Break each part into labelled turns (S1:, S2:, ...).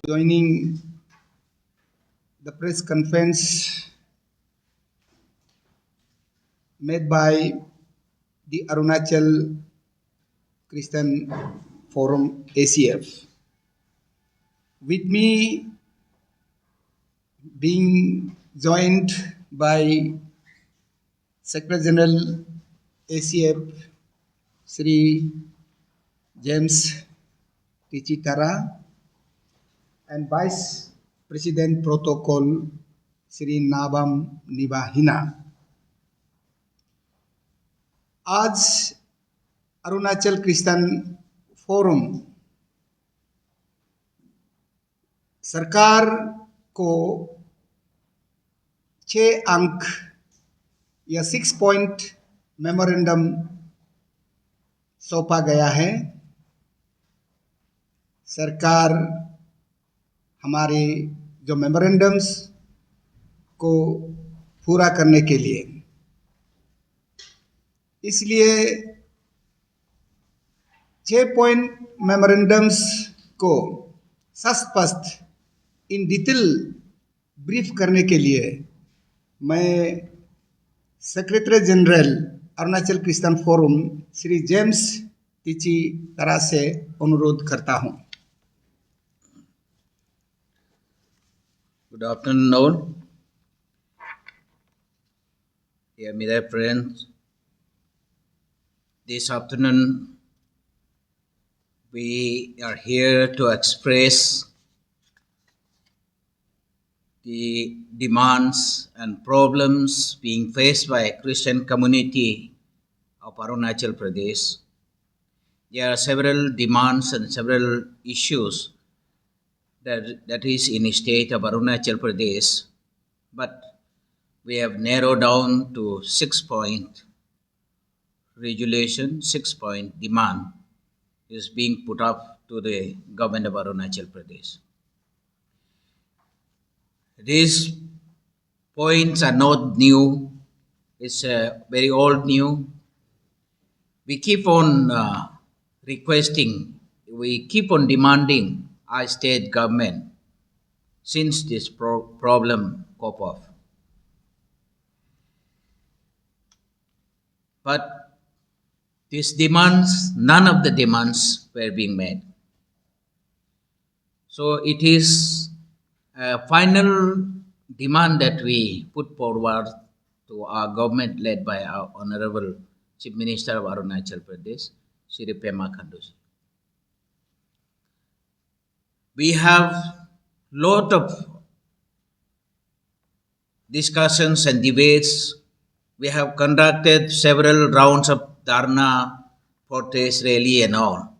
S1: joining the press conference made by the Arunachal Christian Forum ACF. With me being joined by Secretary General ACF Sri James Tichitara and Vice President Protocol Sri Nabam Nibahina. आज Arunachal Christian forum सरकार को 6 अंक या 6 point memorandum सौंपा गया है। सरकार हमारे जो मेमोरेंडम्स को पूरा करने के लिए, इसलिए 6 पॉइंट मेमोरेंडम्स को सस्पष्ट इन डिटेल ब्रीफ करने के लिए मैं secretary general Arunachal Christian forum Shri James Techi Tara से अनुरोध करता हूं।
S2: Good afternoon, dear media friends. This afternoon, we are here to express the demands and problems being faced by Christian community of Arunachal Pradesh. There are several demands and several issues that is in the state of Arunachal Pradesh, but we have narrowed down to 6-point resolution, 6-point demand is being put up to the government of Arunachal Pradesh. These points are not new, it's very old new. We keep on requesting, we keep on demanding our state government since this problem pop off. But these demands, none of the demands were being met. So it is a final demand that we put forward to our government led by our Honorable Chief Minister of Arunachal Pradesh, Shri Pema Khanduji. We have lot of discussions and debates. We have conducted several rounds of dharna, protest, rally and all.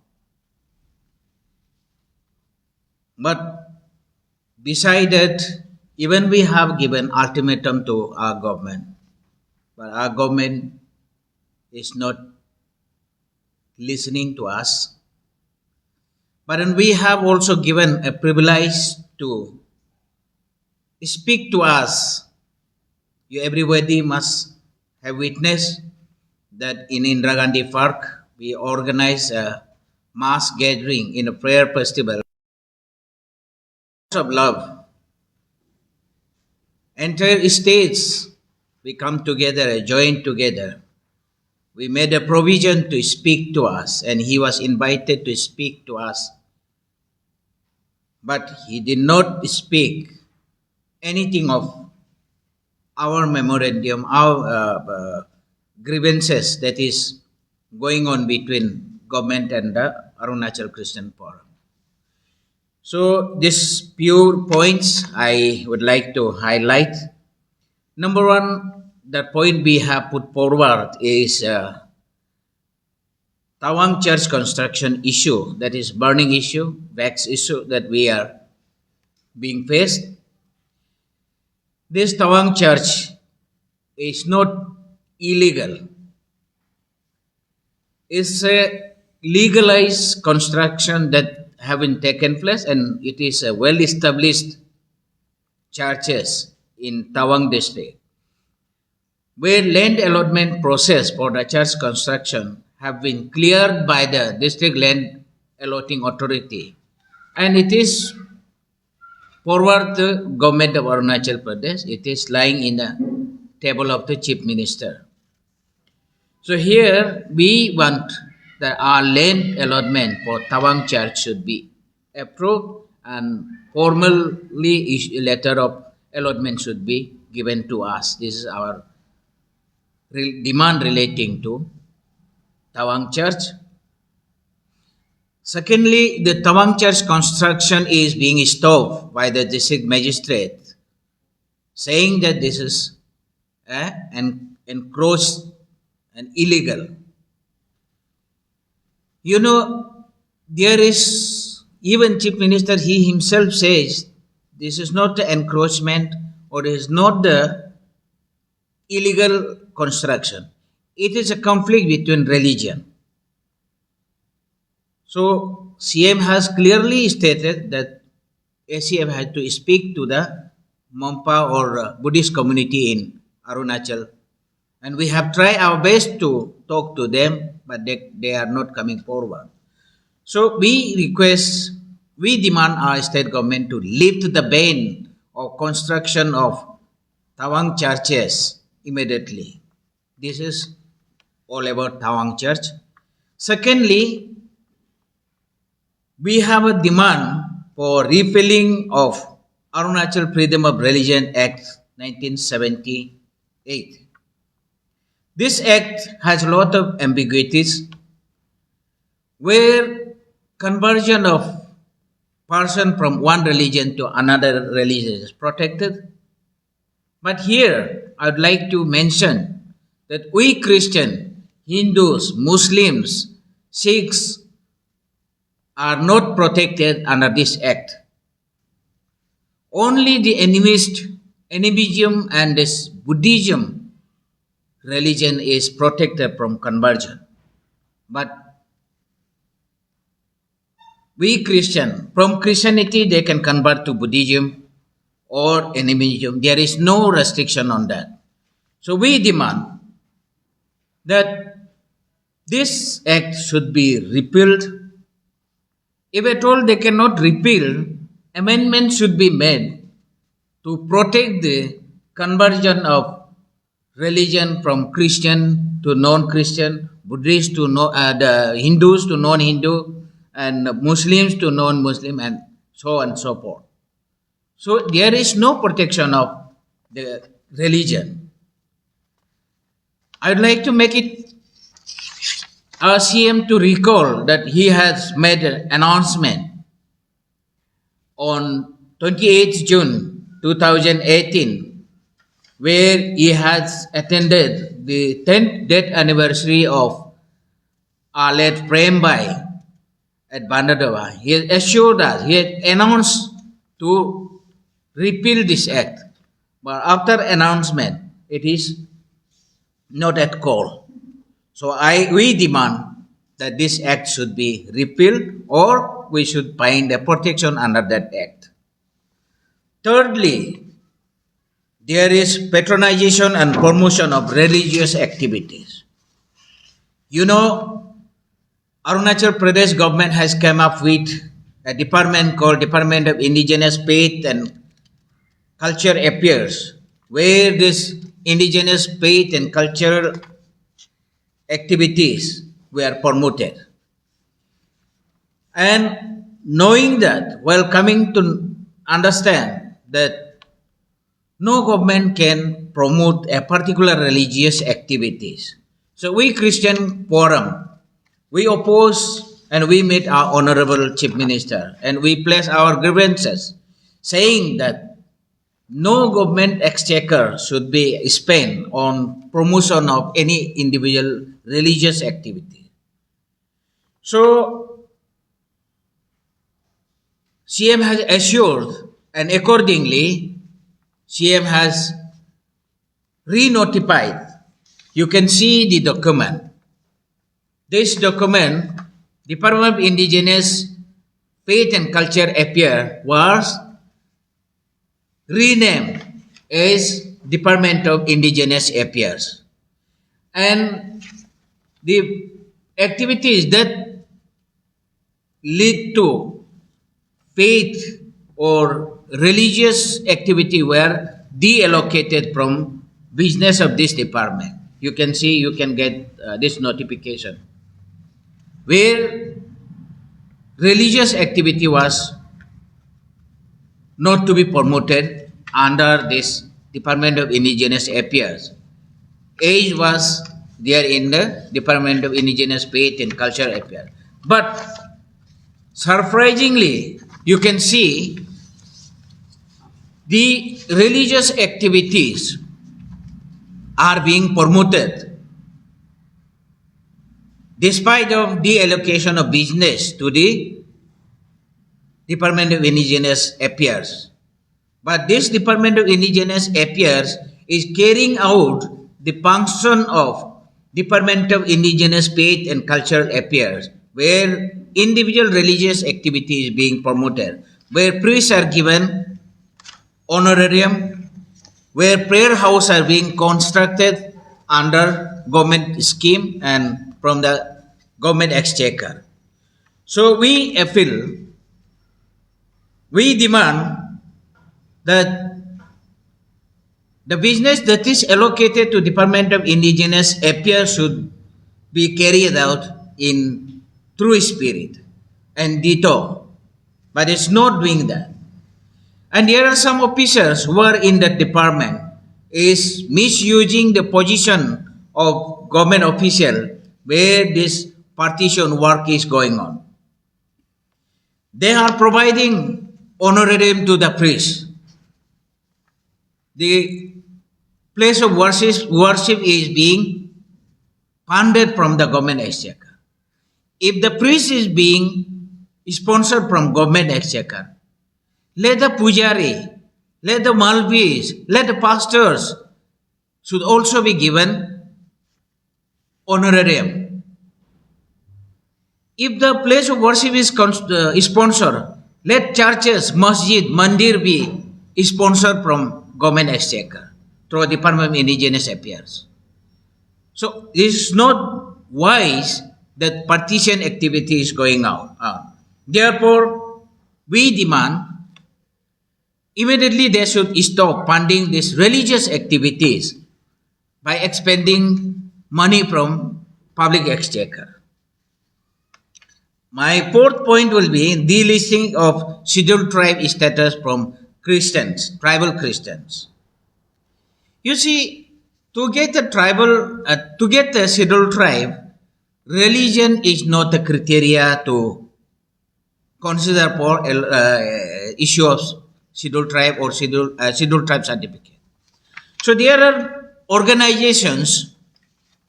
S2: But beside that, even we have given ultimatum to our government, but our government is not listening to us. But then we have also given a privilege to speak to us. You everybody must have witnessed that in Indira Gandhi Park, we organized a mass gathering in a prayer festival of love. Entire states, we come together, joined together. We made a provision to speak to us, and he was invited to speak to us. But he did not speak anything of our memorandum, our grievances that is going on between government and the Arunachal Christian Forum. So these few points I would like to highlight. Number one, the point we have put forward is Tawang Church construction issue, that is burning issue, vexed issue that we are being faced. This Tawang Church is not illegal. It's a legalized construction that having taken place, and it is a well-established churches in Tawang district, where land allotment process for the church construction have been cleared by the district land allotting authority, and it is forward the government of Arunachal Pradesh. It is lying in the table of the chief minister. So here we want that our land allotment for Tawang Church should be approved and formally letter of allotment should be given to us. This is our demand relating to Tawang Church. Secondly, the Tawang Church construction is being stopped by the district magistrate, saying that this is encroached and illegal. You know, there is, even Chief Minister, he himself says, this is not the encroachment or it is not the illegal construction. It is a conflict between religion. So, CM has clearly stated that ACF has to speak to the Mompa or Buddhist community in Arunachal. And we have tried our best to talk to them, but they are not coming forward. So we demand our state government to lift the ban of construction of Tawang churches immediately. This is all about Tawang Church. Secondly, we have a demand for repealing of Arunachal Freedom of Religion Act 1978. This act has a lot of ambiguities where conversion of person from one religion to another religion is protected. But here I would like to mention that we Christian, Hindus, Muslims, Sikhs are not protected under this act. Only the animism and this Buddhism religion is protected from conversion. But we Christian, from Christianity they can convert to Buddhism or animism. There is no restriction on that. So we demand that this act should be repealed. If at all they cannot repeal, amendments should be made to protect the conversion of religion from Christian to non-Christian, Buddhist to the Hindus to non-Hindu, and Muslims to non-Muslim, and so on and so forth. So there is no protection of the religion. I would like to make it our CM to recall that he has made an announcement on 28th June 2018 where he has attended the 10th death anniversary of our late Prembai at Bandadova. He has assured us, he had announced to repeal this act. But after announcement, it is not at call. So we demand that this act should be repealed or we should find a protection under that act. Thirdly, there is patronization and promotion of religious activities. You know, Arunachal Pradesh government has come up with a department called Department of Indigenous Faith and Culture Affairs, where this indigenous faith and cultural activities were promoted. And knowing that, while coming to understand that no government can promote a particular religious activities. So we Christian Forum, we oppose and we meet our Honorable Chief Minister and we place our grievances saying that no government exchequer should be spent on promotion of any individual religious activity. So CM has assured and accordingly CM has re-notified. You can see the document. This document, Department of Indigenous Faith and Culture Affairs, was renamed as Department of Indigenous Affairs. And the activities that lead to faith or religious activity were deallocated from business of this department. You can see, you can get this notification where religious activity was not to be promoted under this Department of Indigenous Affairs. Age was there in the Department of Indigenous Faith and Culture Affairs. But surprisingly, you can see the religious activities are being promoted despite of the allocation of business to the Department of Indigenous Affairs. But this Department of Indigenous Affairs is carrying out the function of Department of Indigenous Faith and Cultural Affairs, where individual religious activity is being promoted, where priests are given honorarium, where prayer houses are being constructed under government scheme and from the government exchequer. So we feel, we demand that the business that is allocated to Department of Indigenous Affairs should be carried out in true spirit and ditto, but it's not doing that. And there are some officers who are in that department is misusing the position of government official where this partition work is going on. They are providing honorarium to the priest. The place of worship is being funded from the government exchequer. If the priest is being sponsored from government exchequer, let the pujari, let the malvis, let the pastors should also be given honorarium. If the place of worship is sponsored, let churches, masjid, mandir be sponsored from government exchequer through Department of Indigenous Affairs. So it is not wise that partition activity is going on. Therefore, we demand immediately they should stop funding these religious activities by expending money from public exchequer. My fourth point will be delisting of scheduled tribe status from Christians, tribal Christians. You see, to get a scheduled tribe, religion is not a criteria to consider for issue of scheduled tribe or scheduled tribe certificate. So there are organizations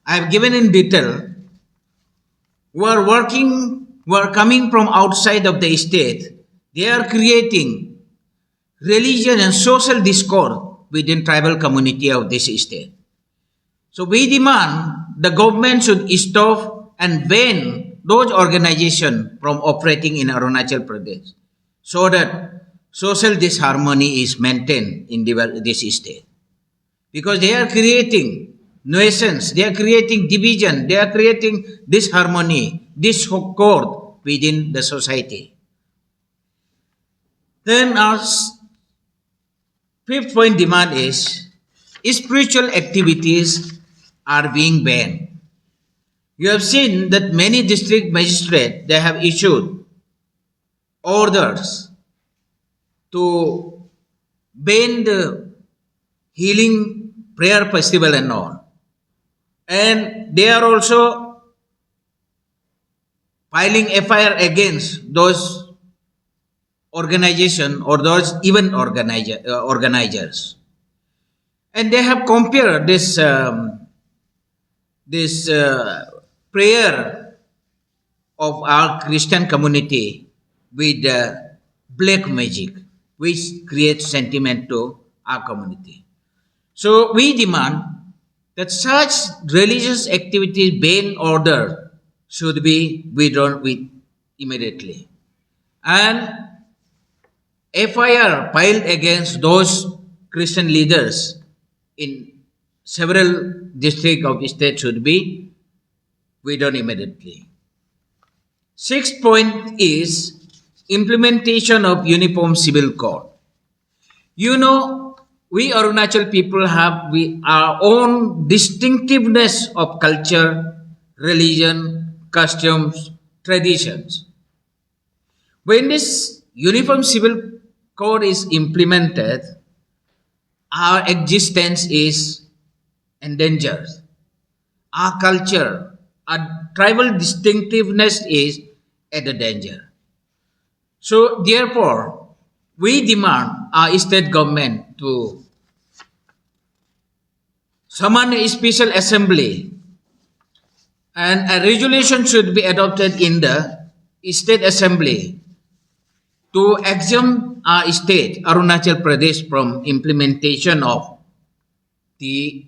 S2: I have given in detail who are coming from outside of the state. They are creating religion and social discord within tribal community of this state. So we demand the government should stop and ban those organizations from operating in Arunachal Pradesh so that social disharmony is maintained in this state. Because they are creating nuisance, they are creating division, they are creating disharmony, discord within the society. Then our fifth point demand is spiritual activities are being banned. You have seen that many district magistrates, they have issued orders to ban the healing prayer festival and all. And they are also filing FIR against those organizations or those event organizers. And they have compared this prayer of our Christian community with black magic, which creates sentiment to our community. So we demand that such religious activities ban order should be withdrawn immediately. And FIR filed against those Christian leaders in several districts of the state should be withdrawn immediately. Sixth point is implementation of Uniform Civil Code. You know, we Arunachal people have our own distinctiveness of culture, religion, customs, traditions. When this Uniform Civil Code is implemented, our existence is endangered. Our culture, our tribal distinctiveness is at a danger. So, therefore, we demand our state government to summon a special assembly and a resolution should be adopted in the state assembly to exempt our state, Arunachal Pradesh, from implementation of the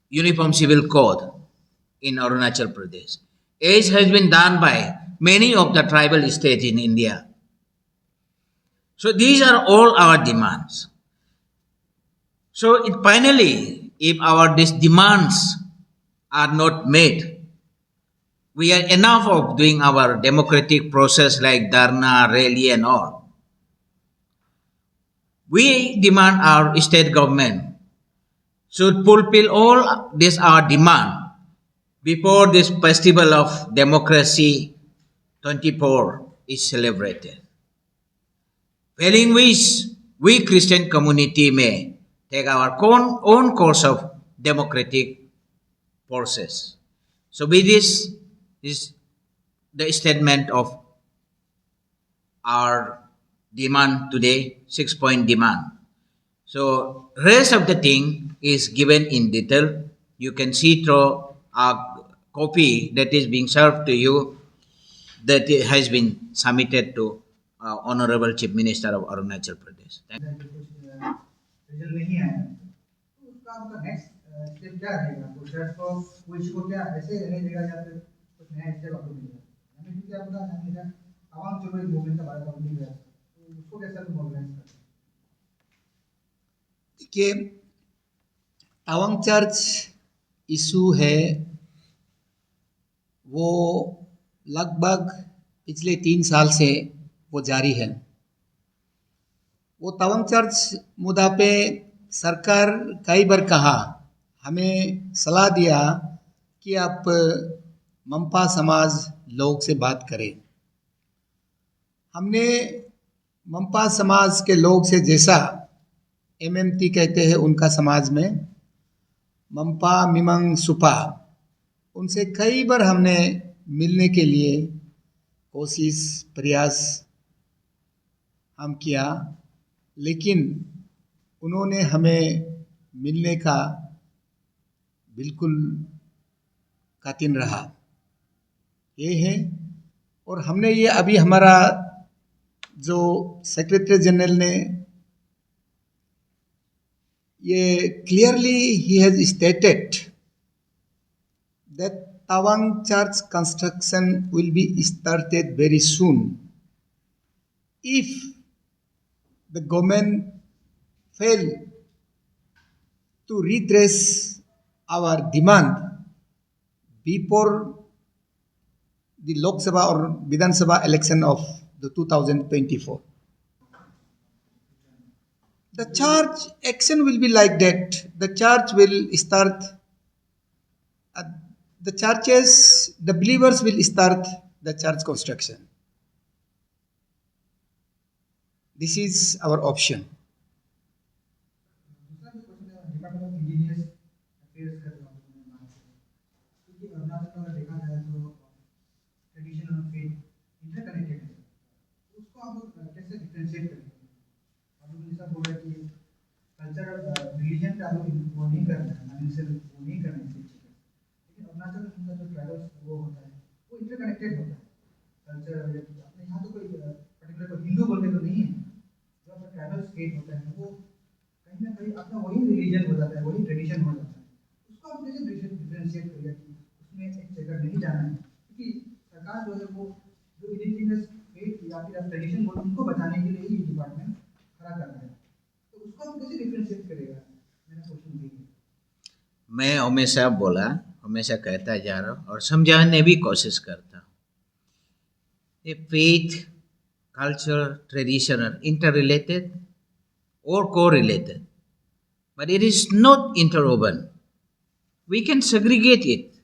S2: Uniform Civil Code in Arunachal Pradesh, as has been done by many of the tribal states in India. So these are all our demands. So finally, if our these demands are not met, we are enough of doing our democratic process like Dharna, rally and all. We demand our state government should fulfill all this our demand before this festival of democracy 24 is celebrated. Failing which, we Christian community may take our own course of democratic process. So with this is the statement of our demand today, 6-point demand. So rest of the thing is given in detail. You can see through a copy that is being served to you that it has been submitted to Honorable Chief Minister of Arunachal Pradesh. Thank you.
S1: Result नहीं आया तो उसका आपका next step क्या रहेगा? तो church को वो इश्यू को क्या ऐसे रहने देगा या फिर कुछ नया स्टेप आपको मिलेगा? हमें क्योंकि आपका हमेशा तवांग चलो एक मूवमेंट का बारे में मिल रहा है तो उसको कैसे हम ऑर्गेनाइज करते हैं? देखिए, तवांग चर्च इशू है वो लगभग पिछले 3 साल से वो जारी है। वो तवांग चर्च मुद्दा पे सरकार कई बार कहा, हमें सलाह दिया कि आप मंपा समाज लोग से बात करें। हमने मंपा समाज के लोग से, जैसा एमएमटी कहते हैं उनका समाज में मंपा मिमंग सुपा, उनसे कई बार हमने मिलने के लिए कोशिश प्रयास हम किया, लेकिन उन्होंने हमें मिलने का बिल्कुल कठिन रहा। ये है, और हमने ये अभी हमारा जो सेक्रेटरी जनरल ने ये clearly he has stated that Tawang Church construction will be started very soon. If the government fail to redress our demand before the Lok Sabha or Vidhan Sabha election of the 2024. The church action will be like that. The church will start, the churches, the believers will start the church construction. This is our option. Religion का वो नहीं करना है, mindset वो नहीं करना है, लेकिन अरुणाचल का जो ट्राइबल वो होता है वो इंटरकनेक्टेड होता है कल्चर। अपने यहाँ तो कोई पर्टिकुलर को हिंदू बोलते तो नहीं है, जो अपना ट्राइबल स्टेट होता है वो कहीं ना कहीं अपना वही रिलीजन हो जाता है, वही ट्रेडिशन हो जाता है। उसको आप कैसे डिफरेंशिएट करिए कि उसमें एक जगह नहीं जाना है, क्योंकि सरकार जो है वो जो इंडिजिनियस फेथ या फिर ट्रेडिशन बोलते हैं उनको बचाने के लिए ही डिपार्टमेंट खड़ा कर रहा है, तो उसको आप कैसे डिफरेंशिएट करेगा?
S2: मैं हमेशा बोला, हमेशा कहता जा रहा हूँ और समझाने भी कोशिश करता हूँ। ये faith culture, tradition are interrelated or correlated, but it is not interwoven. We can segregate it.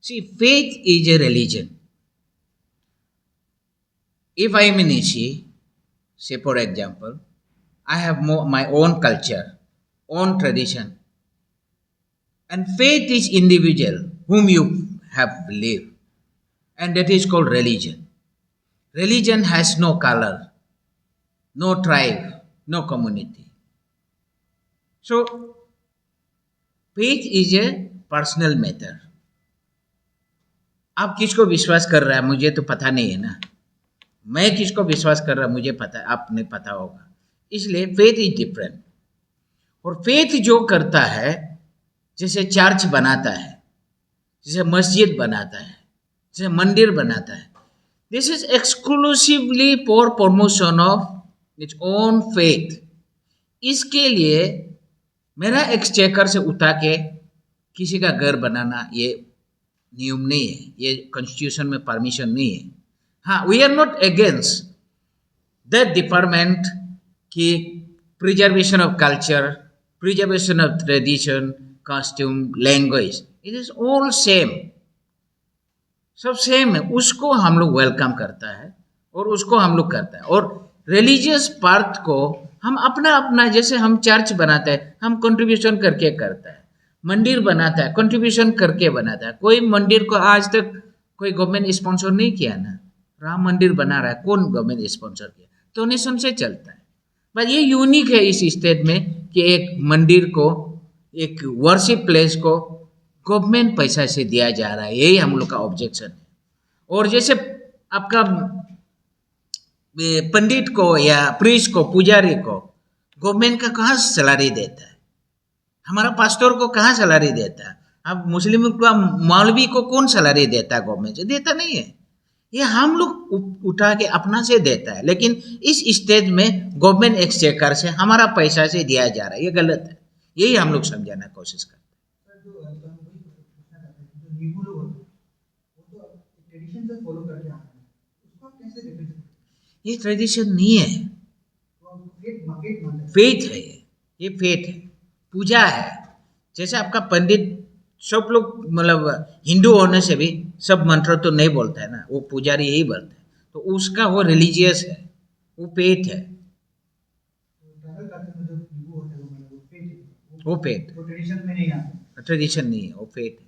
S2: See, faith is a religion. If I am in Ishi, say for example, I have my own culture, own tradition, and faith is individual, whom you have believed, and that is called religion. Religion has no color, no tribe, no community. So, faith is a personal matter. आप किसको विश्वास कर रहा है मुझे तो पता नहीं है ना, मैं किसको विश्वास कर रहा मुझे पता है, आपने पता होगा. इसलिए फेथ इज डिफरेंट. और फेथ जो करता है, जैसे चर्च बनाता है, जैसे मस्जिद बनाता है, जैसे मंदिर बनाता है, this is exclusively for promotion of its own faith. इसके लिए मेरा एक्सचेकर से उठा के किसी का घर बनाना ये नियम नहीं है, ये कॉन्स्टिट्यूशन में परमिशन नहीं है. हाँ, we are not against that department की preservation of culture, preservation of tradition, costume, language, it is all same, सब सेम है. उसको हम लोग वेलकम करता है और उसको हम लोग करता है. और रिलीजियस पार्ट को हम अपना अपना, जैसे हम चर्च बनाते हैं, हम कंट्रीब्यूशन करके करता है. मंदिर बनाता है, कंट्रीब्यूशन करके बनाता है. कोई मंदिर को आज तक कोई गवर्नमेंट स्पॉन्सर नहीं किया ना. राम मंदिर बना रहा है, कौन गवर्नमेंट स्पॉन्सर किया? डोनेशन से चलता है. बट ये यूनिक है इस स्टेट में कि एक मंदिर को, एक वर्शिप प्लेस को गवर्नमेंट पैसा से दिया जा रहा है. यही हम लोग का ऑब्जेक्शन है. और जैसे आपका पंडित को या प्रीस्ट को, पुजारी को गवर्नमेंट का कहाँ सैलरी देता है? हमारा पास्टर को कहाँ सैलरी देता है? अब मुस्लिम का मौलवी को कौन सैलरी देता है? गवर्नमेंट से देता नहीं है. ये हम लोग उठा के अपना से देता है. लेकिन इस स्टेज में गवर्नमेंट एक्सचेकर से हमारा पैसा से दिया जा रहा है, ये गलत है. यही हम लोग समझाने की कोशिश करते हैं. ये ट्रेडिशन नहीं है, फेथ है. ये फेथ है, पूजा है. जैसे आपका पंडित, सब लोग मतलब हिंदू होने से भी सब मंत्र तो नहीं बोलता है ना, वो पुजारी यही बोलता है. तो उसका वो रिलीजियस है, वो फेथ है. वो फेथ, ट्रेडिशन नहीं है, वो फेथ है.